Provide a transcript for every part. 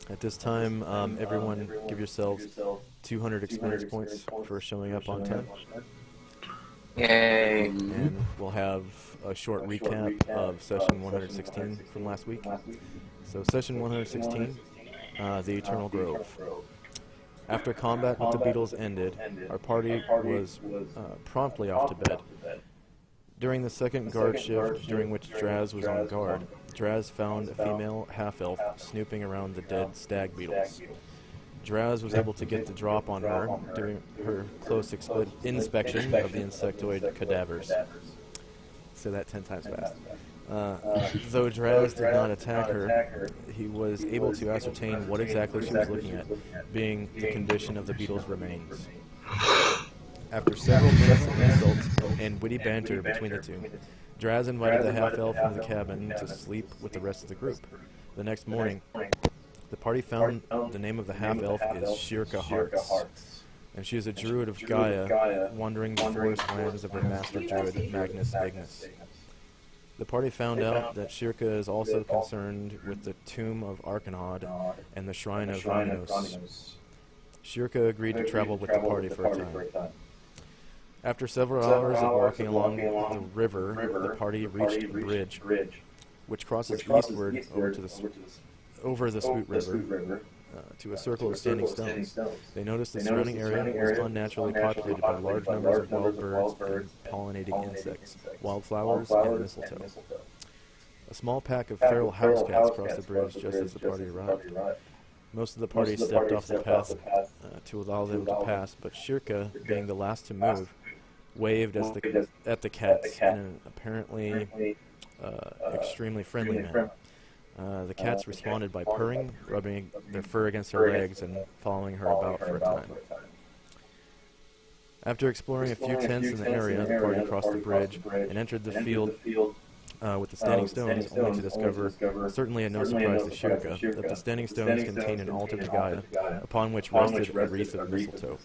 At this time, everyone give yourselves 200 experience points for showing up on time, Yay. and we'll have a short recap of session 116 from last week. So, session 116, the Eternal Grove. After combat with the beetles ended, our party was promptly off to bed. During the second guard shift, during which Draz was on guard, Draz found a female half-elf snooping around the dead stag beetles. Draz was able to get the drop on her during her close inspection of the insectoid cadavers. Say that 10 times fast. Though Draz did not attack her, he was able to ascertain what exactly she was looking at, being the condition of the beetle's remains. After several minutes of insults and witty banter between the two, Draz invited the half-elf into the cabin to sleep with the rest of the group. The next morning, the party found the name of the half-elf is Shirka Hearts, and she is a druid of Gaia, wandering the forest lands of her master druid, Magnus Ignis. The party found out that Shirka is also concerned with the tomb of Arcanod and the shrine of Rhinos. Shirka agreed to travel with the party for a time. After several hours of walking along the river, the party reached a bridge, which crosses eastward over the Swoot River to a circle of standing stones. They noticed the surrounding area was unnaturally populated by large numbers of wild birds and pollinating insects, wildflowers, and mistletoe. A small pack of feral house cats crossed the bridge just as the party arrived. Most of the party stepped off the path to allow them to pass, but Shirka, being the last to move, waved at the cats in an apparently extremely friendly manner. The cats responded by purring, rubbing their fur against her legs, and following her about for a time. After exploring a few tents in the area, the party crossed the bridge and entered the field with the standing stones, only to discover, certainly a no surprise to Shirka, that the standing stones contained an altar to Gaia, upon which rested a wreath of mistletoe.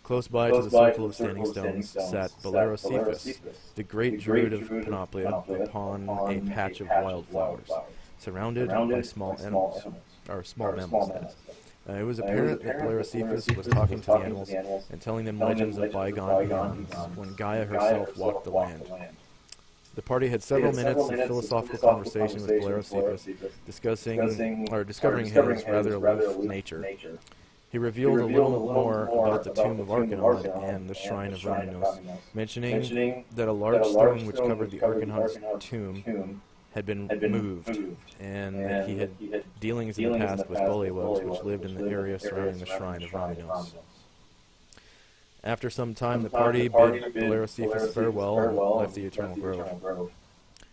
Close by to the circle of standing stones sat Cephas, the great druid of Panoplia, upon a patch of wildflowers, surrounded by small animals, or small mammals, that is. It was apparent that Cephas was talking to the animals and telling them legends of bygone eons when Gaia herself walked the land. The party had several minutes of philosophical conversation with Cephas, discovering his rather aloof nature. He revealed a little more about the tomb of Arcanod and the shrine of Rhinos, mentioning that a large stone which covered the Arcanod's tomb had been moved, and that he had dealings in the past with bullywugs which lived in the area surrounding the shrine of Rhinos. After some time, the party bid Cephas farewell and left the Eternal Grove.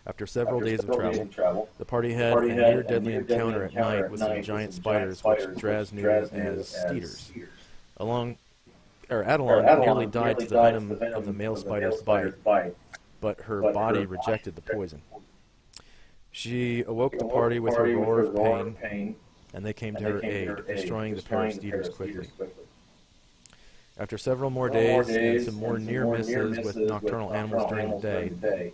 After several days of travel, the party had a near-deadly encounter at night with some giant spiders which Draz knew as steeders. Adelon nearly died to the venom of the male spider's bite, but her body rejected the poison. She awoke the party with her roar of pain, and they came to her aid, destroying the pair of steeders quickly. After several more days and some more near misses with nocturnal animals during the day,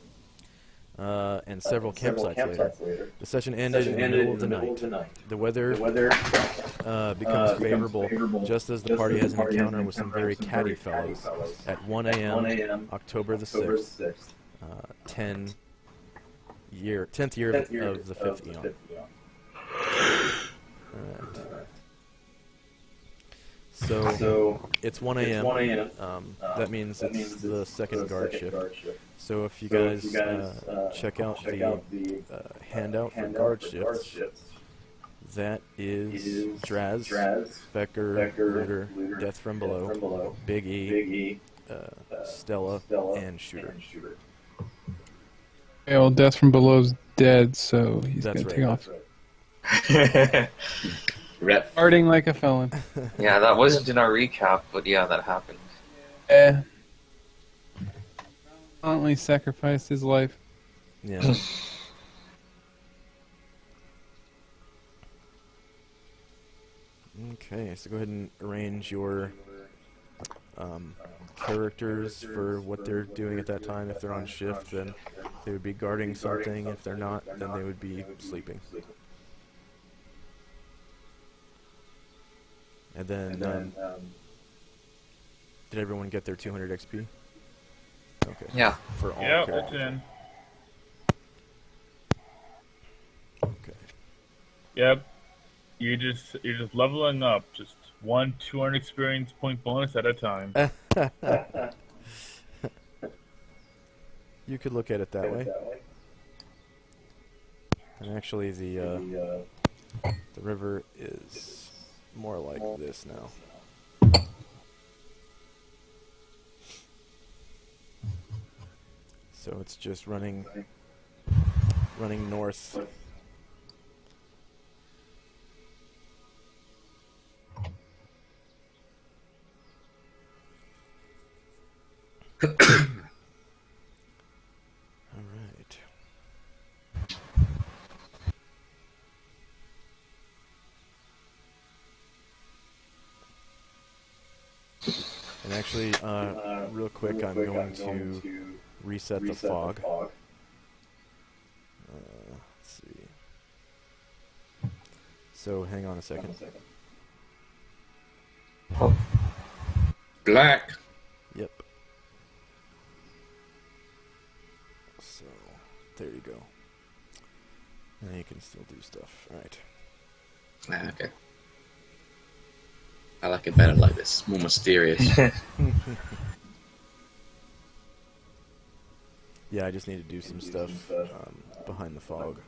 and several campsites later, the session ended in the middle of the night. The weather becomes favorable just as the party has an encounter with some very catty fellows at 1 a.m. October the 6th, 10th year of the 5th eon. Alright. So it's 1 a.m. That means it's the second guard shift. So if you guys check out the handout for guard shifts, that is Draz, Becker, Looter, Death from Below, Big E, Stella, and Shooter. Yeah, well, Death from Below's dead, so he's That's gonna right. take off. Rep. Farting like a felon. Yeah, that wasn't in our recap, but yeah, that happened. Yeah. Violently sacrificed his life. Yeah. Okay, so go ahead and arrange your characters for what they're doing at that time. If they're on shift, then they would be guarding something. If they're not, then they would be sleeping. And then, did everyone get their 200 XP? Okay. Yeah. For all Yep, characters. it's in. Okay. Yep. You're just leveling up. Just 200 experience point bonus at a time. You could look at it that way. And actually, the river is more like this now. So it's just running north. All right. And actually, real quick, I'm going to reset the fog. Let's see. So hang on a second. Black. Yep. So there you go. Now you can still do stuff. All right. Ah, okay. I like it better like this, more mysterious. Yeah, I just need to do some stuff behind the fog.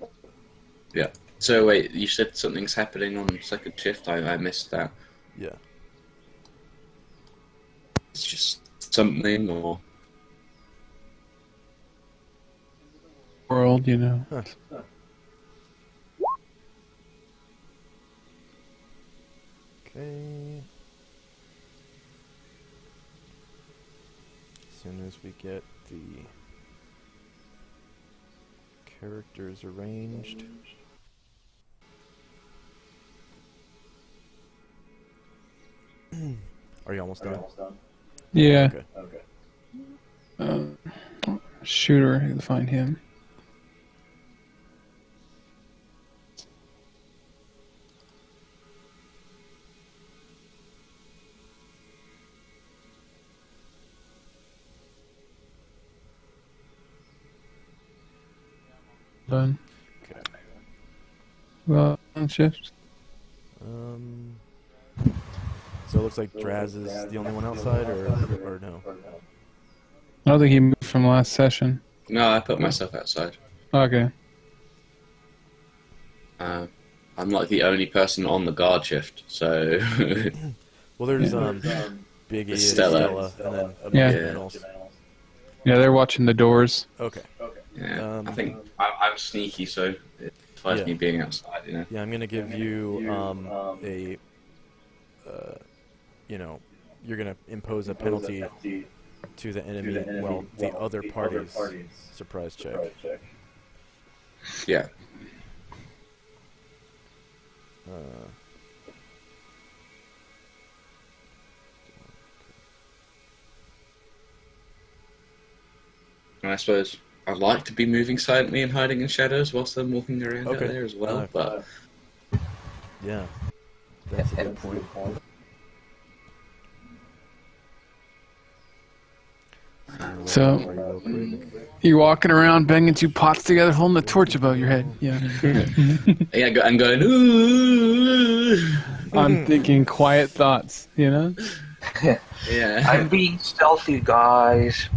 Yeah. So wait, you said something's happening on second shift. I missed that. Yeah. It's just something, or World, you know. Huh. Okay. As soon as we get the characters arranged. Are you almost done? Yeah. Okay. Shooter, I can find him. Done. Okay. Well, on shift. So it looks like Draz is the only one outside, or no? I don't think he moved from last session. no? I put myself outside. Okay. I'm like the only person on the guard shift, so Well, there's Yeah. Biggie, and Stella. and then a Yeah. bunch of panels. Yeah, they're watching the doors. Okay. yeah. I think I'm sneaky, so it flies Yeah. me being outside. You know. Yeah, I'm gonna give you you know, you're gonna impose a penalty to the enemy. Well, the other party's surprise check. Yeah. And I suppose I'd like to be moving silently and hiding in shadows whilst I'm walking around out Okay. there as well, but Yeah, that's a good point. So- Real quick. You're walking around banging two pots together, holding a torch above your head. Yeah. yeah, I'm going, ooh. I'm thinking quiet thoughts, you know? Yeah. I'm being stealthy, guys.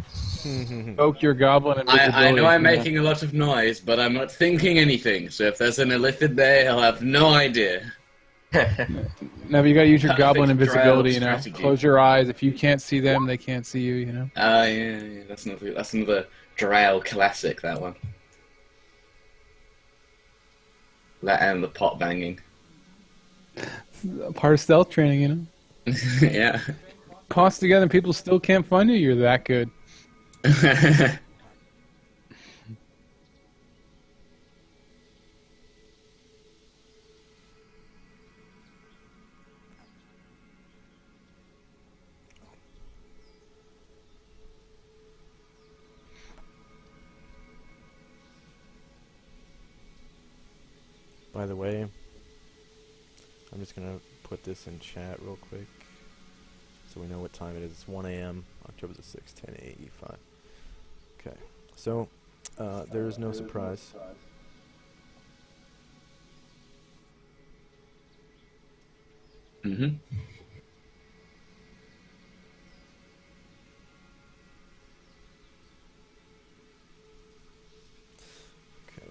Poke your goblin and I know I'm yeah. making a lot of noise, but I'm not thinking anything. So if there's an illithid there, I'll have no idea. Now, you gotta use your Perfect goblin invisibility, you know? strategy. Close your eyes. If you can't see them, they can't see you, you know? Yeah, that's another Drow classic, that one. That and the pot banging. Part of stealth training, you know? Yeah. Pots together and people still can't find you. You're that good. By the way, I'm just gonna put this in chat real quick, so we know what time it is. It's 1 a.m. October the 6th, 10 AE5. Okay, so there is no surprise. Mm-hmm. Okay,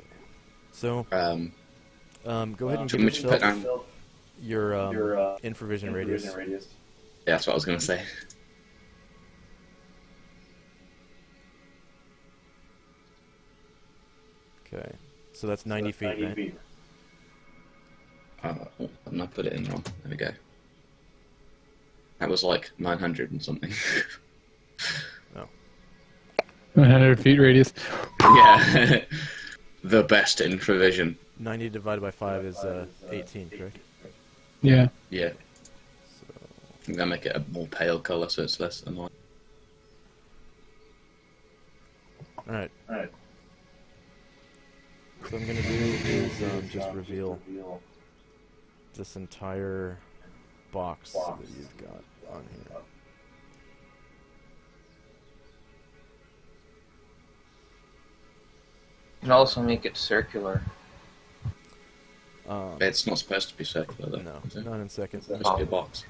so go ahead and do give you want me to put down? yourself your infravision radius. Yeah, that's what I was going to say. Okay, so that's 90 feet, right? Oh, and I put it in wrong. There we go. That was like 900 and something. Oh. 100 feet radius. Yeah. The best infravision. 90 divided by 5 is 18, correct? Yeah. Yeah. So, I think they'll make it a more pale colour so it's less annoying. alright. What I'm going to do is just reveal this entire box that you've got on here. And also make it circular. It's not supposed to be circular though. No, is it? not in seconds. It's supposed to be a box.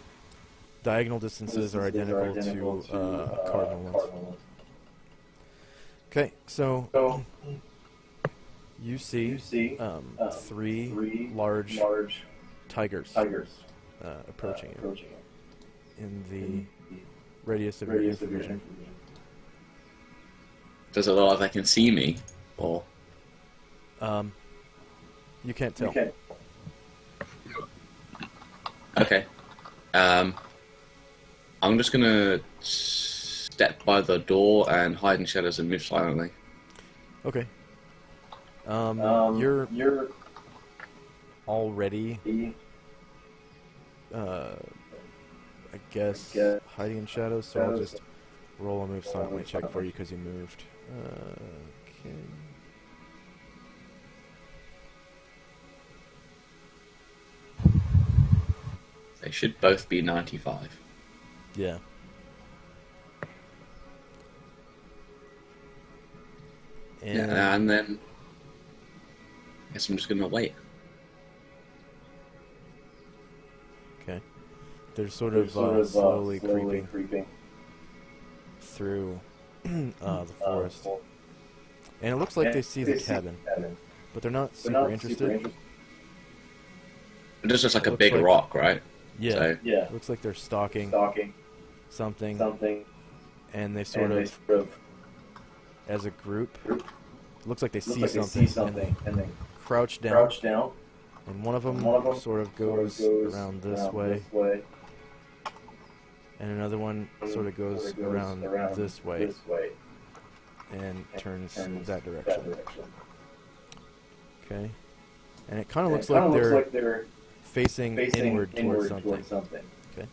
Diagonal distances are identical to cardinal ones. Okay, so you see three large tigers approaching you in the radius of your infravision. Does it look like they can see me? Or You can't tell. okay. I'm just gonna step by the door and hide in shadows and move silently. Okay. You're already, I guess, hiding in shadows, so I'll just roll a move silently check for you because you moved. Okay. They should both be 95. Yeah. And then I guess I'm just gonna wait. Okay. They're sort of slowly creeping through the forest. And it looks like they see the cabin, but they're not super interested. It's just like It a looks big like- rock, right? Yeah. So, It looks like they're stalking something, and they sort of, as a group, looks like they see something, and they crouch down, and one of them sort of goes around this way, and another one sort of goes around this way, and turns that direction. Okay, and it kind of looks like they're facing inward towards something. Okay,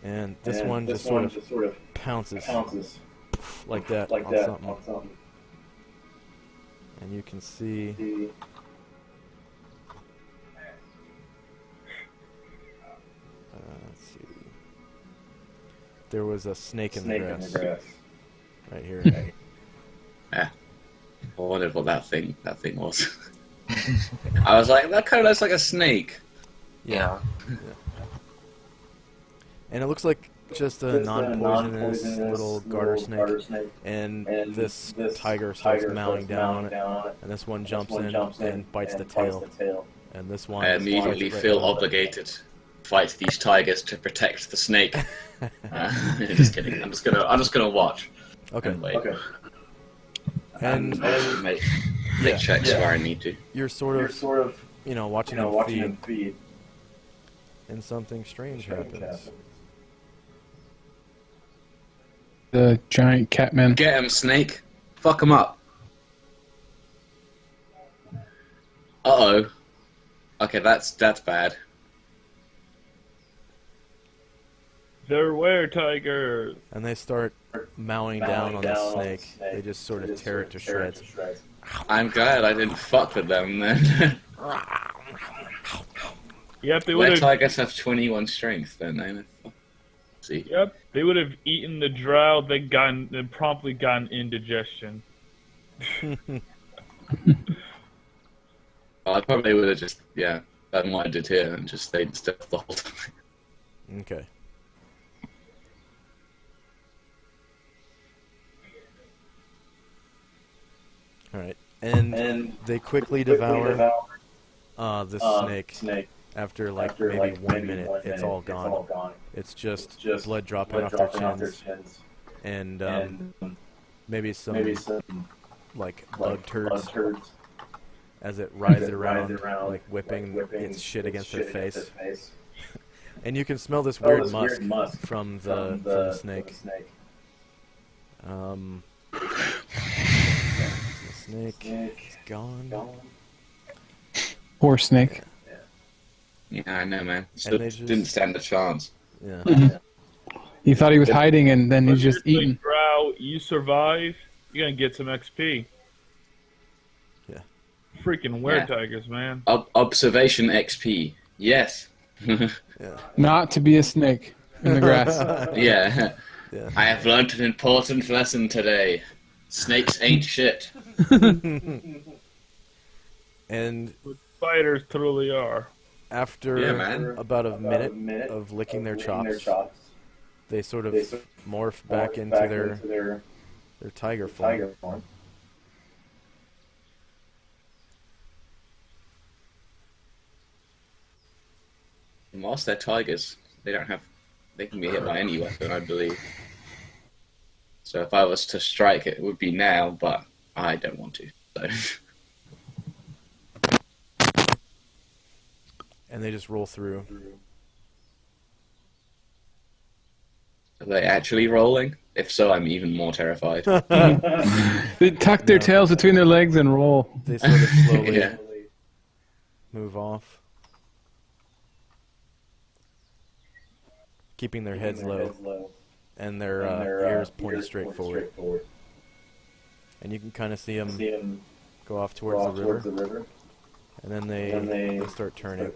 and this one just sort of pounces like that on something. And you can see let's see. There was a snake in the grass. Right here. yeah. I wondered what that thing was. I was like, that kind of looks like a snake. Yeah. And it looks like just a non-poisonous little garter snake. And this tiger starts mowing down on it. And this one jumps in and bites the tail. And this one I immediately feel obligated to fight these tigers to protect the snake. Just kidding. I'm just gonna watch. Okay. And wait. And make checks where I need to. you're sort of watching them feed. And something strange happens. The giant catman. Get him, snake. Fuck him up. Uh-oh. Okay, that's bad. They're were-tigers. And they start mowing down on the snake. They just sort of tear it to shreds. I'm glad I didn't fuck with them then. Yep, they Where would have. tigers have 21 strength, don't they? See. Yep, they would have eaten the drow. Then promptly gotten indigestion. I probably would have just, done what I did here and just stayed still the whole time. Okay. All right, and they quickly devour this snake. After like maybe 1 minute, it's all gone. It's just blood dropping off their chins, and maybe some like bug turds as it rides around, like whipping its shit against their face. And you can smell this weird musk from the snake. The snake is gone. Poor snake. Yeah, I know, man. And they just Didn't stand a chance. Yeah. He thought he was hiding, and then he's just Seriously, eating. Drow, you survive, you're gonna get some XP. Yeah. Freaking were-tigers, man. Observation XP. Yes. Yeah. Not to be a snake in the grass. Yeah. Yeah. I have learned an important lesson today. Snakes ain't shit. And Spiders totally are. after Yeah, man. about a minute of licking their chops, they sort of morph back into their tiger form. And whilst they're tigers, they can be hit by any weapon, I believe. So if I was to strike, it would be now, but I don't want to. So. And they just roll through. Are they actually rolling? If so, I'm even more terrified. They tuck their tails between their legs and roll. They sort of slowly Yeah. move off, keeping their heads low and their ears pointed straight forward. And you can kind of see them go off towards the river. And then they start turning,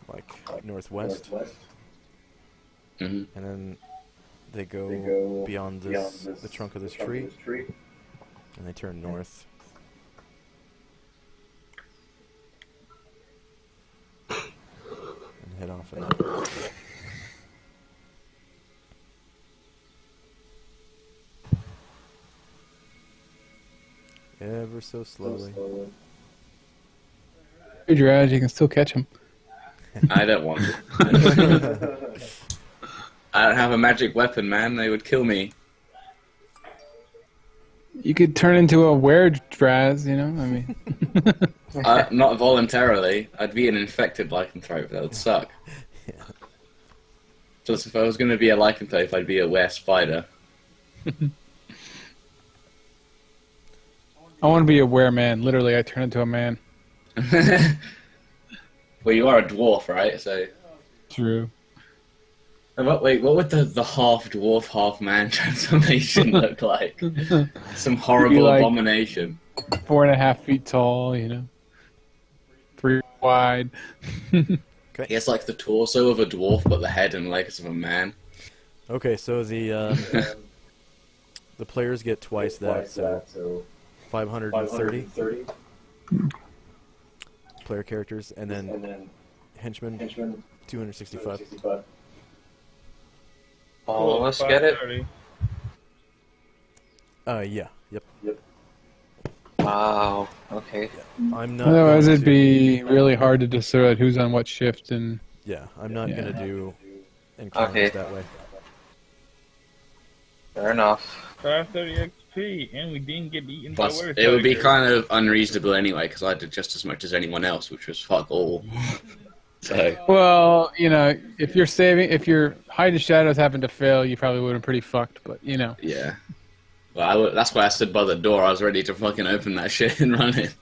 like northwest, Hmm. and then they go beyond the trunk of this tree, and they turn north. And head off in that direction. Ever so slowly. If you're out, you can still catch them. I don't want to. I don't have a magic weapon, man. They would kill me. You could turn into a were-draz, you know? I mean, Not voluntarily. I'd be an infected lycanthrope. That would suck. Yeah. Just if I was going to be a lycanthrope, I'd be a were-spider. I want to be a were-man. Literally, I turn into a man. Well, you are a dwarf, right? So. True. Wait, what would the half dwarf, half man transformation look like? Some horrible like- abomination. 4.5 feet tall, you know? 3 wide. He has like the torso of a dwarf, but the head and legs of a man. Okay, so the players get twice that, so 530 player characters, and then henchmen 265. All of us get it? 530. Yeah, yep. Wow. Okay. I'm not. Otherwise, going it'd be really hard to decide who's on what shift, and Yeah, I'm not Yeah. gonna do encounters Okay. that way. Fair enough. 530 XP, and we didn't get eaten by Plus, were-tigers. it would be kind of unreasonable anyway, because I did just as much as anyone else, which was fuck all. So, well, you know, if you're hiding shadows happen to fail, you probably would have been pretty fucked. But you know, yeah. Well, that's why I stood by the door. I was ready to fucking open that shit and run it.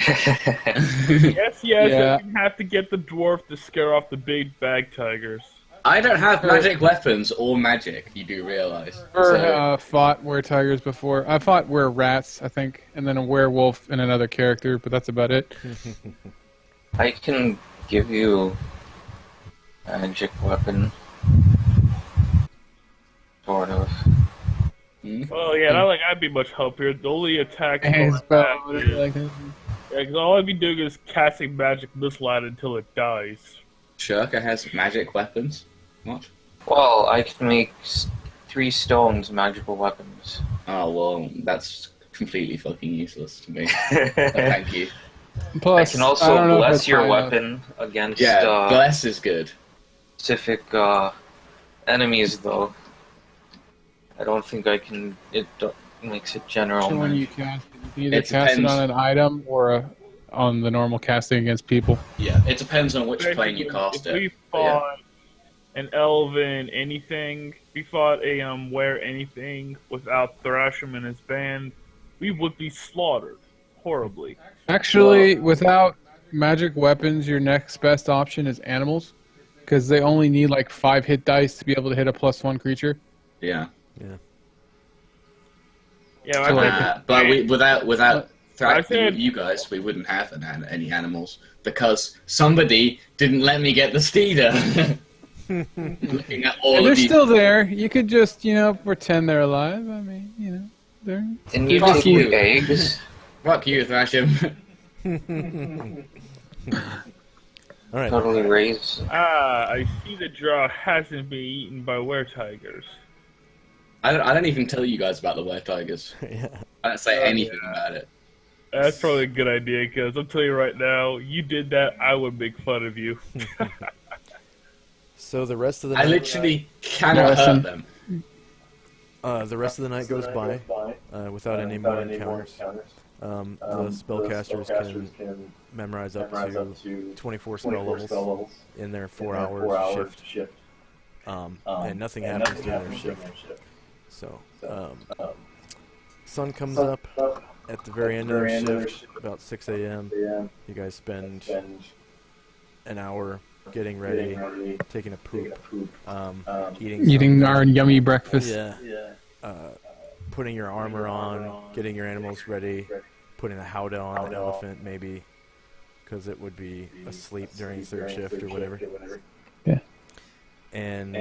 Yes, Yeah. we have to get the dwarf to scare off the big bag tigers. I don't have magic weapons or magic. You do realize? Or fought were-tigers before. I fought were-rats, I think, and then a werewolf and another character, but that's about it. I can give you a magic weapon. Sort of. Well, yeah, not like I'd be much help here. The only attack And spell, whatever, is, like that. yeah, 'cause all I'd be doing is casting magic missile at it until it dies. Shurka has magic weapons. What? Well, I can make 3 stones magical weapons. Oh well, that's completely fucking useless to me. Thank you. Plus, I can also don't know if bless it's your high enough. weapon against Yeah, bless is good. specific enemies, though. I don't think I can. It makes it general. So when you cast it, you can either It cast it depends. on an item or on the normal casting against people. Yeah, it depends on which plane you Basically, cast if we it. fought an elven anything, we fought a were anything without Thrasham and his band, we would be slaughtered horribly. Actually, without magic weapons, your next best option is animals, because they only need like 5 hit dice to be able to hit a +1 creature. Yeah. Yeah, So, like, But without I said- you guys, we wouldn't have any animals because somebody didn't let me get the steeder. Looking at all And they're of these. still there. You could just, pretend they're alive. I mean, they're. Didn't you Fuck take you. the eggs? Fuck you, Thrasham. All right. Totally raised. I see the draw hasn't been eaten by were-tigers. I don't even tell you guys about the were-tigers. Yeah. I don't say anything about it. That's probably a good idea, because I'll tell you right now, you did that, I would make fun of you. So the rest of the I night, literally cannot Listen. hurt them. the rest of the night goes by without any more encounters. The spellcasters can memorize up to 24 spell levels in their 4-hour shift, and nothing happens during their shift. So, sun comes up at the very end of their shift, about 6 a.m. You guys spend an hour getting ready, taking a poop, Eating our yummy breakfast. yeah, putting your armor on, getting your animals ready, putting the howdah on the elephant maybe, because it would be asleep during third shift or whatever. Yeah. And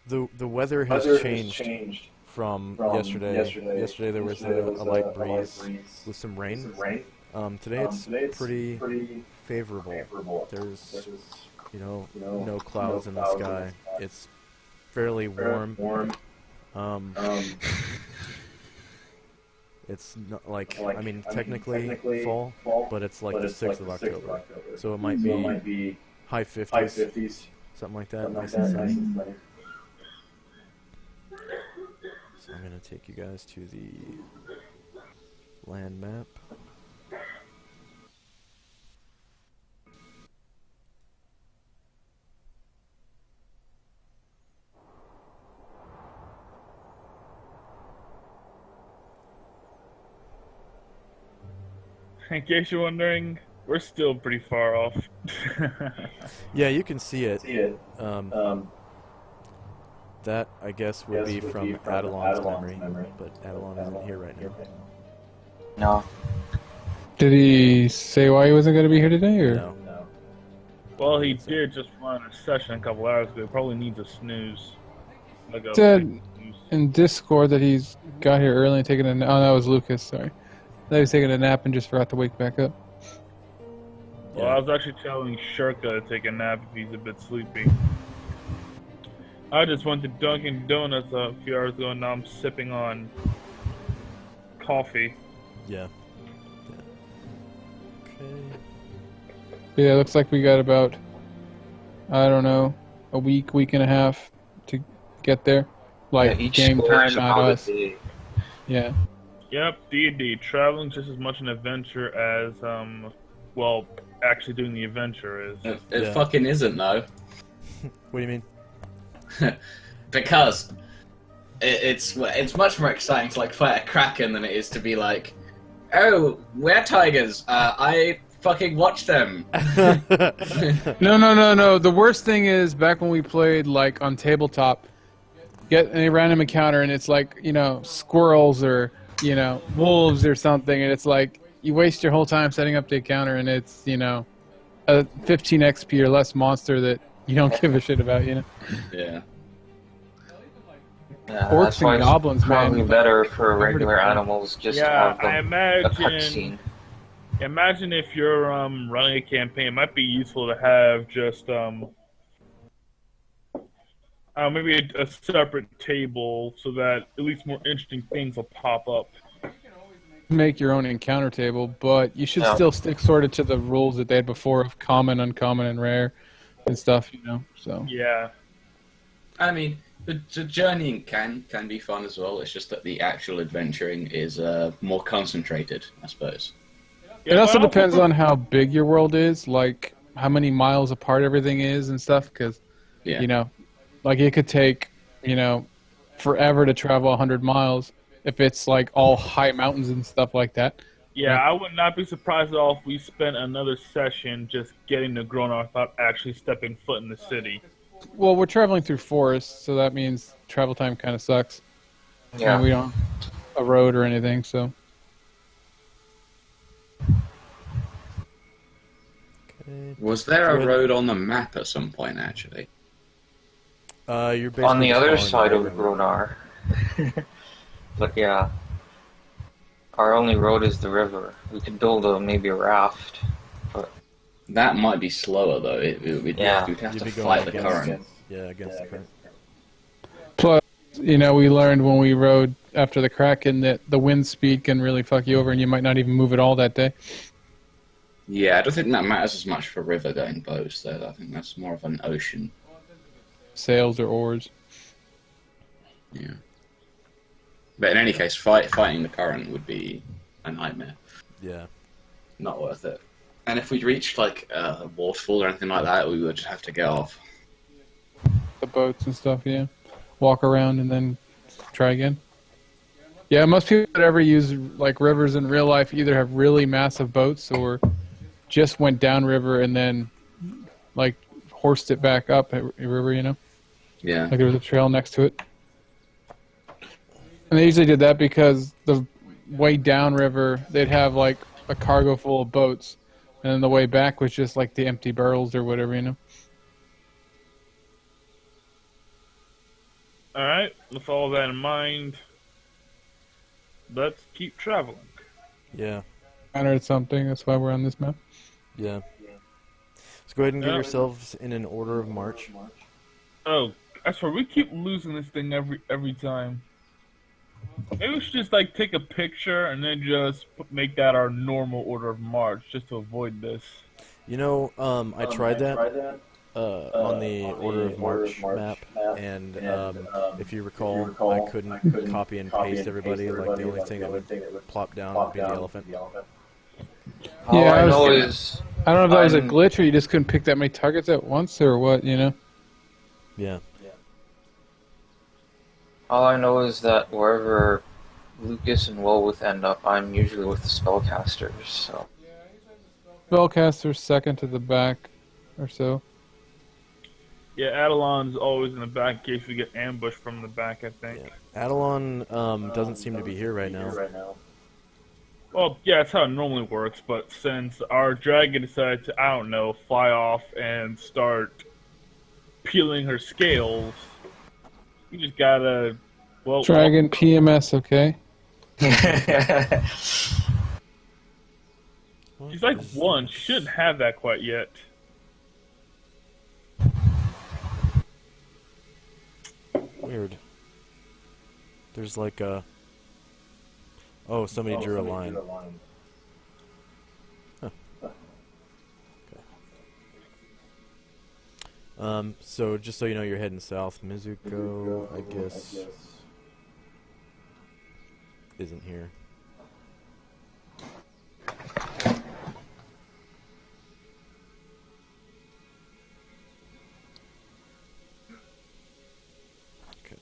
the weather has changed from yesterday. Yesterday there was a light breeze with some rain. Today it's pretty favorable. There's no clouds in the sky. It's fairly warm. It's not like, I mean, technically fall, but it's like the 6th of October. So it might be high 50s, something like that. Nice and sunny. So I'm going to take you guys to the land map. In case you're wondering, we're still pretty far off. Yeah, you can see it. That, I guess, would be from Adelon's memory, but Adelon isn't here right now. No. Did he say why he wasn't going to be here today, or? No. Well, he did just run a session a couple hours ago. He probably needs a snooze. Like a Said big snooze. in Discord that he's got here early and taking a nap. Oh, that was Lucas, sorry. That he was taking a nap and just forgot to wake back up. Well, I was actually telling Shurka to take a nap if he's a bit sleepy. I just went to Dunkin' Donuts a few hours ago, and now I'm sipping on coffee. Yeah. Okay. Yeah, it looks like we got about, I don't know, a week and a half to get there. Like, Each game square time, is not about a us. day. Yeah. Yep, D&D. Traveling just as much an adventure as, well, actually doing the adventure is. It Yeah. fucking isn't though, What do you mean? because it's much more exciting to like fight a kraken than it is to be like, oh, we're tigers. I Fucking watch them. No. The worst thing is back when we played like on tabletop, get a random encounter and it's like, squirrels or, wolves or something, and it's like you waste your whole time setting up the encounter and it's, a 15 XP or less monster that you don't give a shit about, Yeah. Yeah, Orcs that's why and goblins, it's probably man. better for Remember to regular play. animals just to Yeah, have them I a imagine. cutscene. Imagine if you're running a campaign, it might be useful to have just maybe a separate table so that at least more interesting things will pop up. Make your own encounter table, but you should Yeah. still stick sort of to the rules that they had before of common, uncommon, and rare and stuff, so. Yeah. I mean, the journeying can be fun as well. It's just that the actual adventuring is more concentrated, I suppose. It also depends on how big your world is, like how many miles apart everything is and stuff, because, like it could take, forever to travel 100 miles if it's like all high mountains and stuff like that. Yeah, I would not be surprised at all if we spent another session just getting to Gronar without actually stepping foot in the city. Well, we're traveling through forests, so that means travel time kind of sucks. Yeah. And we don't have a road or anything, so. Okay. Was there a road on the map at some point, actually? You're basically On the just other following side the of river. Gronar. But yeah. Our only road is the river. We could build maybe a raft. That might be slower, though. We'd have You'd to be going fight the against current. against the current. Plus, we learned when we rode after the Kraken that the wind speed can really fuck you over and you might not even move at all that day. Yeah, I don't think that matters as much for river-going boats, though. I think that's more of an ocean. Sails or oars. Yeah. But in any case, fighting the current would be a nightmare. Yeah. Not worth it. And if we reached, like, a waterfall or anything like that, we would just have to get off. The boats and stuff, yeah. Walk around and then try again. Yeah, most people that ever use like rivers in real life either have really massive boats or just went downriver and then like horsed it back up a river, Yeah. Like there was a trail next to it. And they usually did that because the way downriver they'd have like a cargo full of boats, and then the way back was just like the empty barrels or whatever, Alright, with all that in mind, let's keep traveling. Yeah. Entered something. That's why we're on this map. Yeah. So go ahead and get Yeah. yourselves in an order of march. Oh, I swear, we keep losing this thing every time. Maybe we should just like take a picture and then just make that our normal order of march just to avoid this. I tried that on the order of march map, and if you recall, I couldn't copy and paste everybody. Like the only thing that would plop down would be the elephant. All Yeah, I I know was- is I don't know if that was a I'm- glitch or you just couldn't pick that many targets at once or what, Yeah. all I know is that wherever Lucas and Woolworth end up, I'm usually with the spellcasters. So Spellcaster's second to the back or so. Yeah, Adelon's always in the back in case we get ambushed from the back, I think. Yeah. Adelon doesn't seem to be here right now. Well, yeah, that's how it normally works, but since our dragon decided to, I don't know, fly off and start peeling her scales, we just gotta, well... Dragon PMS, okay? She's like one, she shouldn't have that quite yet. Weird. There's like a... Oh, somebody drew a line. Huh. Okay. So just so you know, you're heading south. Mizuko, I guess, isn't here. Okay.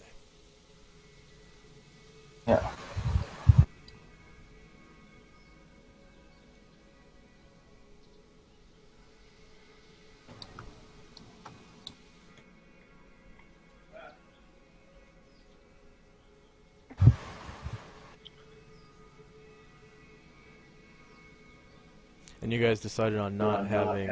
yeah. and you guys decided on not having